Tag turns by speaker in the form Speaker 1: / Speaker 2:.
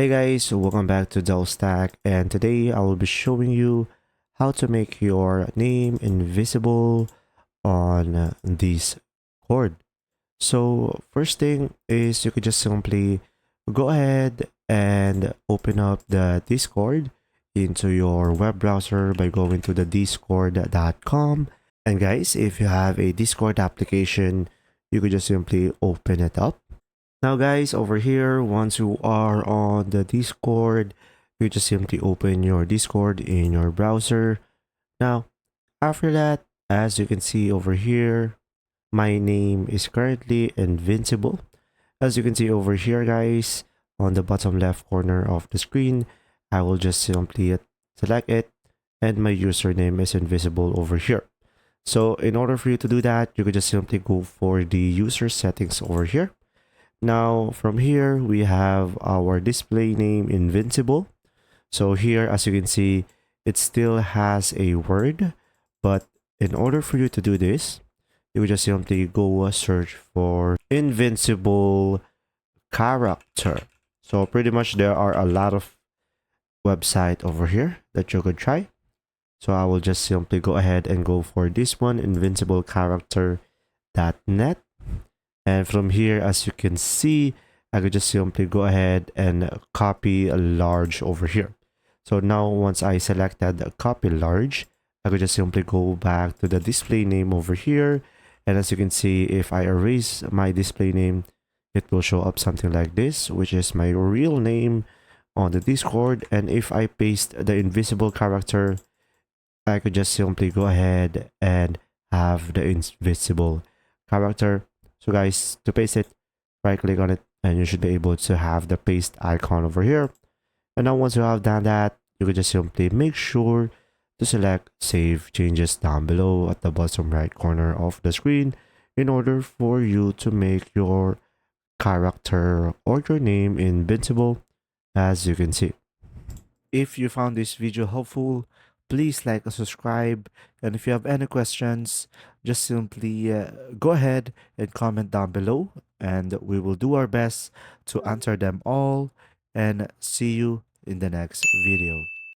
Speaker 1: Hey guys, welcome back to Delstack, and today I will be showing you how to make your name invisible on this cord. So first thing is you could just simply go ahead and open up the Discord into your web browser by going to the discord.com. And guys, if you have a Discord application, you could just simply open it up. Now guys, over here, once you are on the Discord, you just simply open your Discord in your browser. Now, after that, as you can see over here, my name is currently Invincible. As you can see over here guys, on the bottom left corner of the screen, I will just simply select it and my username is Invisible over here. So in order for you to do that, you could just simply go for the user settings over here. Now from here, we have our display name Invincible. So here, as you can see, it still has a word, but in order for you to do this, you would just simply go search for Invincible character. So pretty much there are a lot of website over here that you could try. So I will just simply go ahead and go for this one, invinciblecharacter.net. And from here, as you can see, I could just simply go ahead and copy a large over here. So now once I selected the copy large, I could just simply go back to the display name over here. And as you can see, if I erase my display name, it will show up something like this, which is my real name on the Discord. And if I paste the invisible character, I could just simply go ahead and have the invisible character. So guys, to paste it, right click on it and you should be able to have the paste icon over here. And now once you have done that, you can just simply make sure to select save changes down below at the bottom right corner of the screen in order for you to make your character or your name invincible, as you can see. If you found this video helpful, please like and subscribe. And if you have any questions, just simply go ahead and comment down below, and we will do our best to answer them all. And see you in the next video.